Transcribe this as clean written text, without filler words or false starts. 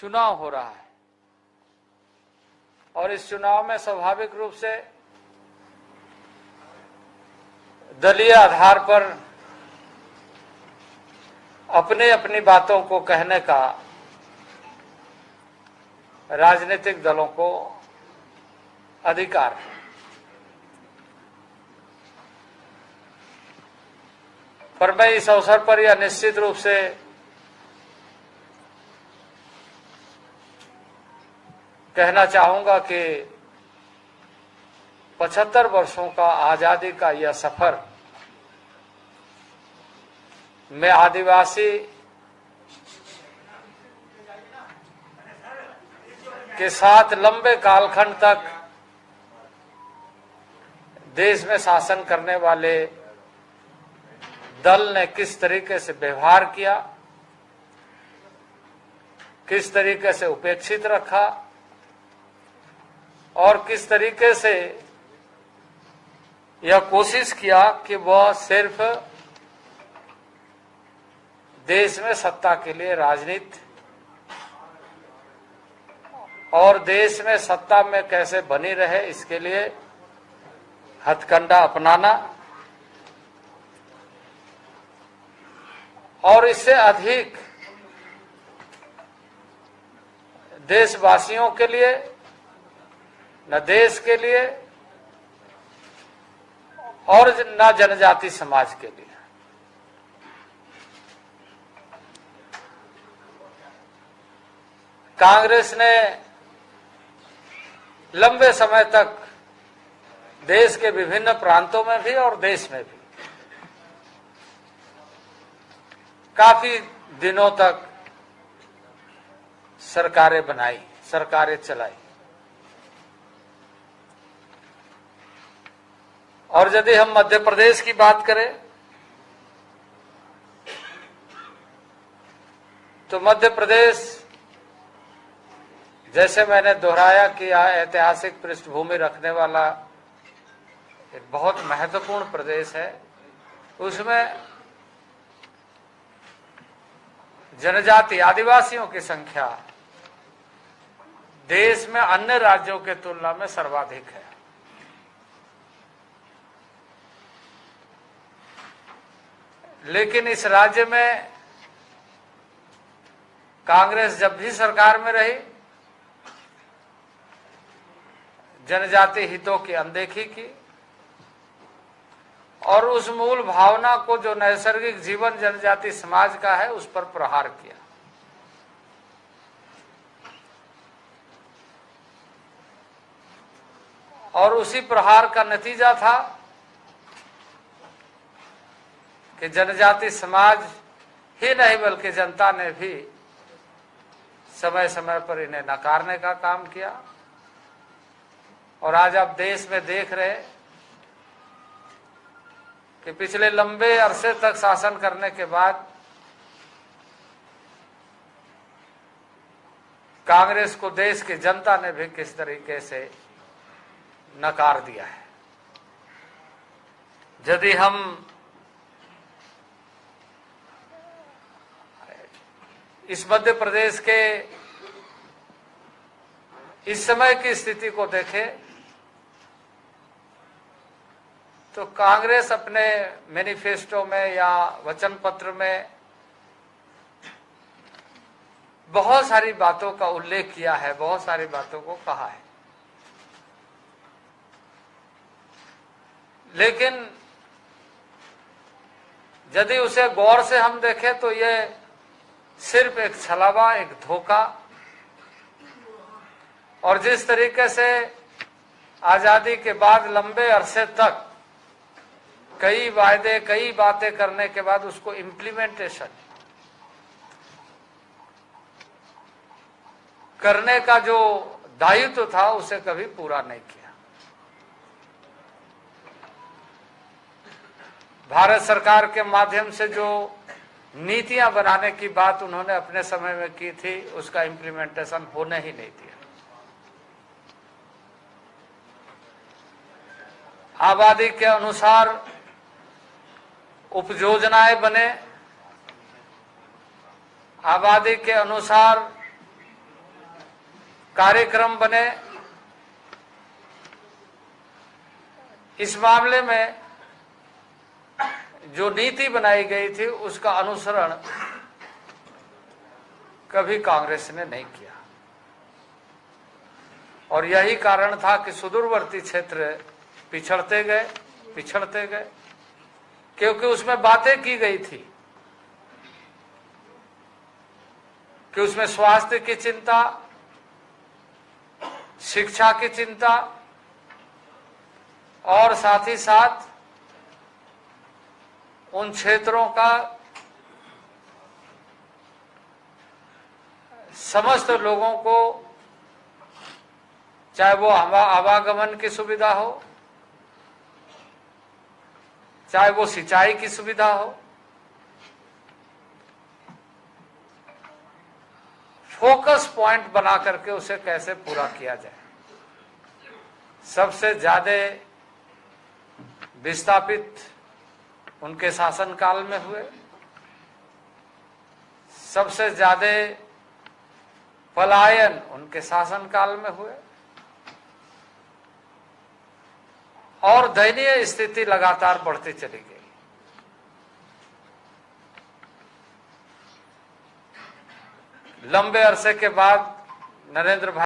चुनाव हो रहा है और इस चुनाव में स्वाभाविक रूप से दलीय आधार पर अपनी अपनी बातों को कहने का राजनीतिक दलों को अधिकार है। पर मैं इस अवसर पर यह निश्चित रूप से कहना चाहूंगा कि 75 वर्षों का आजादी का यह सफर में आदिवासी के साथ लंबे कालखंड तक देश में शासन करने वाले दल ने किस तरीके से व्यवहार किया, किस तरीके से उपेक्षित रखा और किस तरीके से यह कोशिश किया कि वह सिर्फ देश में सत्ता के लिए राजनीति और देश में सत्ता में कैसे बनी रहे इसके लिए हथकंडा अपनाना और इससे अधिक देशवासियों के लिए, न देश के लिए और न जनजाति समाज के लिए। कांग्रेस ने लंबे समय तक देश के विभिन्न प्रांतों में भी और देश में भी काफी दिनों तक सरकारें बनाई, सरकारें चलाई। और यदि हम मध्य प्रदेश की बात करें तो मध्य प्रदेश, जैसे मैंने दोहराया कि यह ऐतिहासिक पृष्ठभूमि रखने वाला एक बहुत महत्वपूर्ण प्रदेश है, उसमें जनजाति आदिवासियों की संख्या देश में अन्य राज्यों के तुलना में सर्वाधिक है। लेकिन इस राज्य में कांग्रेस जब भी सरकार में रही, जनजाति हितों की अनदेखी की और उस मूल भावना को जो नैसर्गिक जीवन जनजाति समाज का है उस पर प्रहार किया। और उसी प्रहार का नतीजा था कि जनजाति समाज ही नहीं बल्कि जनता ने भी समय समय पर इन्हें नकारने का काम किया। और आज आप देश में देख रहे कि पिछले लंबे अरसे तक शासन करने के बाद कांग्रेस को देश की जनता ने भी किस तरीके से नकार दिया है। यदि हम इस मध्य प्रदेश के इस समय की स्थिति को देखें तो कांग्रेस अपने मैनिफेस्टो में या वचन पत्र में बहुत सारी बातों का उल्लेख किया है, बहुत सारी बातों को कहा है, लेकिन यदि उसे गौर से हम देखें तो ये सिर्फ एक छलावा, एक धोखा। और जिस तरीके से आजादी के बाद लंबे अरसे तक कई वायदे, कई बातें करने के बाद उसको इम्प्लीमेंटेशन करने का जो दायित्व था उसे कभी पूरा नहीं किया। भारत सरकार के माध्यम से जो नीतियां बनाने की बात उन्होंने अपने समय में की थी उसका इम्प्लीमेंटेशन होने ही नहीं दिया। आबादी के अनुसार उपयोजनाएं बने, आबादी के अनुसार कार्यक्रम बने। इस मामले में जो नीति बनाई गई थी उसका अनुसरण कभी कांग्रेस ने नहीं किया, और यही कारण था कि सुदूरवर्ती क्षेत्र पिछड़ते गए, क्योंकि उसमें बातें की गई थी कि उसमें स्वास्थ्य की चिंता, शिक्षा की चिंता और साथ ही साथ उन क्षेत्रों का समस्त लोगों को, चाहे वो आवागमन की सुविधा हो, चाहे वो सिंचाई की सुविधा हो, फोकस पॉइंट बना करके उसे कैसे पूरा किया जाए। सबसे ज्यादा विस्थापित उनके शासनकाल में हुए, सबसे ज्यादा पलायन उनके शासनकाल में हुए, और दयनीय स्थिति लगातार बढ़ती चली गई। लंबे अरसे के बाद नरेंद्र भाई